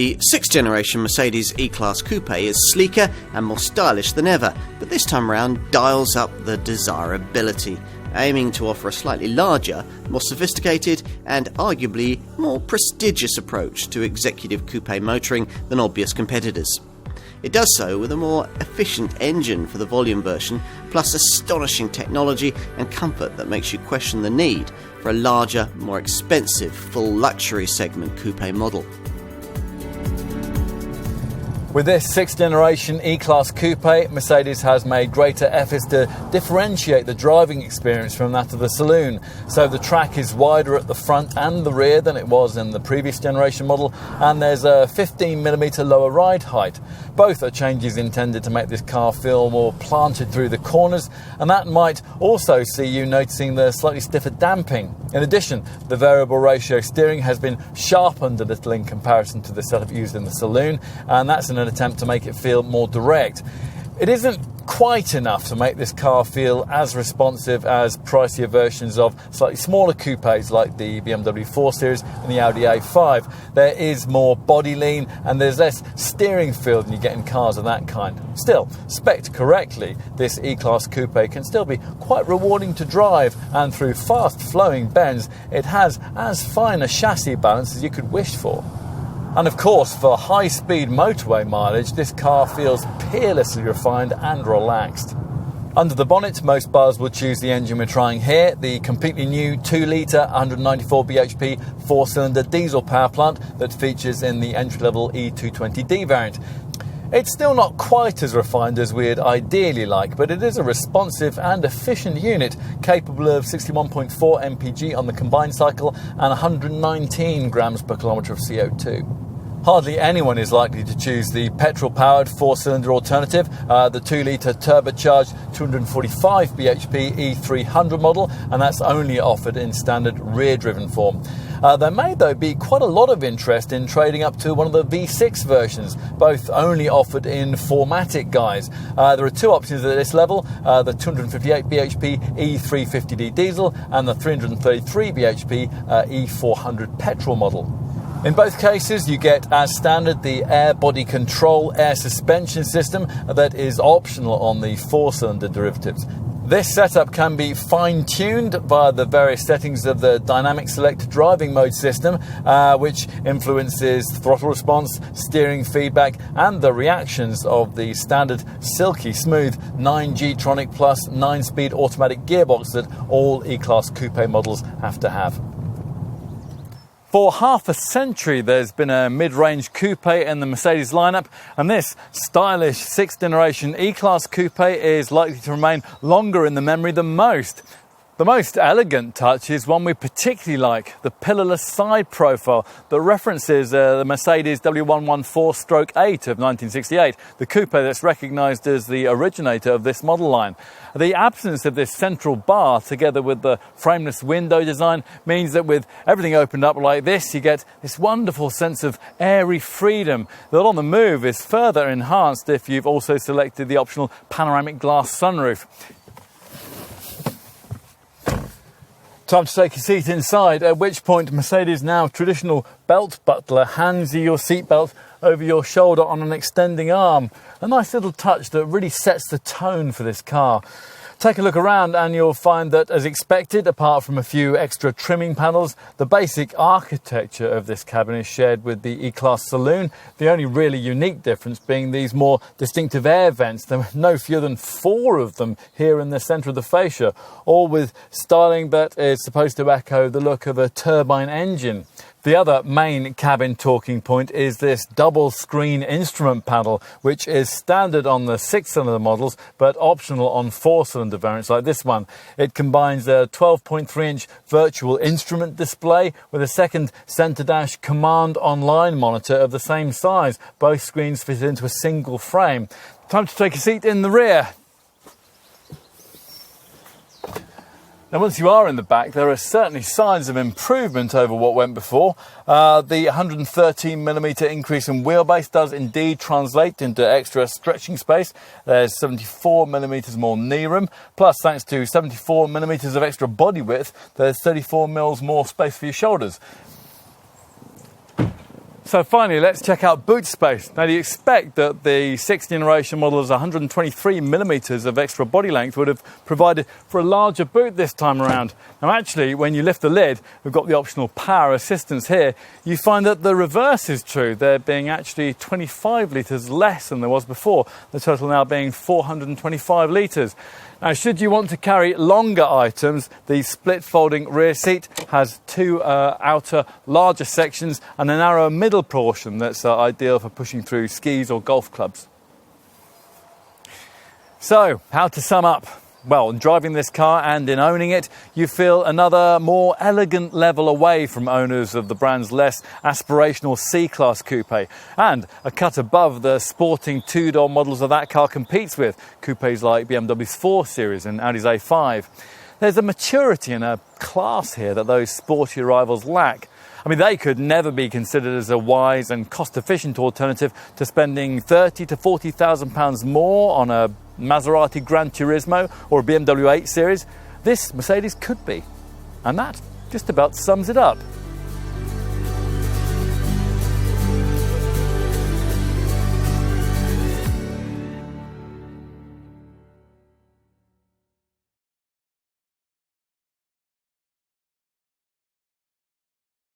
The 6th generation Mercedes E-Class Coupe is sleeker and more stylish than ever, but this time around dials up the desirability, aiming to offer a slightly larger, more sophisticated and arguably more prestigious approach to executive coupe motoring than obvious competitors. It does so with a more efficient engine for the volume version, plus astonishing technology and comfort that makes you question the need for a larger, more expensive, full luxury segment coupe model. With this 6th generation E-Class Coupe, Mercedes has made greater efforts to differentiate the driving experience from that of the saloon. So the track is wider at the front and the rear than it was in the previous generation model, and there's a 15mm lower ride height. Both are changes intended to make this car feel more planted through the corners, and that might also see you noticing the slightly stiffer damping. In addition, the variable ratio steering has been sharpened a little in comparison to the setup used in the saloon, and that's an attempt to make it feel more direct. It isn't quite enough to make this car feel as responsive as pricier versions of slightly smaller coupes like the BMW 4 Series and the Audi A5. There is more body lean and there's less steering feel than you get in cars of that kind. Still, spec'd correctly, this E-Class Coupe can still be quite rewarding to drive, and through fast-flowing bends, it has as fine a chassis balance as you could wish for. And of course, for high-speed motorway mileage, this car feels peerlessly refined and relaxed. Under the bonnet, most buyers will choose the engine we're trying here, the completely new 2-litre, 194 bhp, 4-cylinder diesel power plant that features in the entry-level E220D variant. It's still not quite as refined as we'd ideally like, but it is a responsive and efficient unit capable of 61.4 mpg on the combined cycle and 119 grams per kilometre of CO2. Hardly anyone is likely to choose the petrol-powered 4-cylinder alternative, the 2-litre turbocharged 245 bhp E300 model, and that's only offered in standard rear-driven form. There may, though, be quite a lot of interest in trading up to one of the V6 versions, both only offered in 4MATIC guise. There are two options at this level, the 258 bhp E350D diesel and the 333 bhp E400 petrol model. In both cases, you get, as standard, the air body control air suspension system that is optional on the 4-cylinder derivatives. This setup can be fine-tuned via the various settings of the dynamic select driving mode system, which influences throttle response, steering feedback, and the reactions of the standard silky smooth 9G-tronic plus 9-speed automatic gearbox that all E-Class Coupe models have to have. For half a century, there's been a mid-range coupe in the Mercedes lineup, and this stylish 6th generation E-Class Coupe is likely to remain longer in the memory than most. The most elegant touch is one we particularly like, the pillarless side profile that references the Mercedes W114-8 of 1968, the coupe that's recognised as the originator of this model line. The absence of this central bar, together with the frameless window design, means that with everything opened up like this, you get this wonderful sense of airy freedom that on the move is further enhanced if you've also selected the optional panoramic glass sunroof. Time to take a seat inside, at which point Mercedes' now traditional belt buckler hands you your seatbelt over your shoulder on an extending arm. A nice little touch that really sets the tone for this car. Take a look around and you'll find that, as expected, apart from a few extra trimming panels, the basic architecture of this cabin is shared with the E-Class saloon, the only really unique difference being these more distinctive air vents. There are no fewer than 4 of them here in the centre of the fascia, all with styling that is supposed to echo the look of a turbine engine. The other main cabin talking point is this double screen instrument panel, which is standard on the 6-cylinder models but optional on 4-cylinder variants like this one. It combines a 12.3-inch virtual instrument display with a second centre dash command online monitor of the same size. Both screens fit into a single frame. Time to take a seat in the rear. Now, once you are in the back, there are certainly signs of improvement over what went before. The 113mm increase in wheelbase does indeed translate into extra stretching space. There's 74mm more knee room, plus thanks to 74mm of extra body width, there's 34mm more space for your shoulders. So finally, let's check out boot space. Now, do you expect that the 6th generation model's 123 millimeters of extra body length would have provided for a larger boot this time around? Now, actually, when you lift the lid, we've got the optional power assistance here. You find that the reverse is true, there being actually 25 litres less than there was before, the total now being 425 litres. Now, should you want to carry longer items, the split folding rear seat has two outer larger sections and a narrow middle portion that's ideal for pushing through skis or golf clubs. So, how to sum up? Well, in driving this car and in owning it, you feel another more elegant level away from owners of the brand's less aspirational C-Class coupe, and a cut above the sporting two-door models of that car competes with, coupes like BMW's 4 Series and Audi's A5. There's a maturity and a class here that those sporty rivals lack. I mean, they could never be considered as a wise and cost-efficient alternative to spending £30,000 to £40,000 more on a Maserati Gran Turismo or a BMW 8 Series. This Mercedes could be. And that just about sums it up.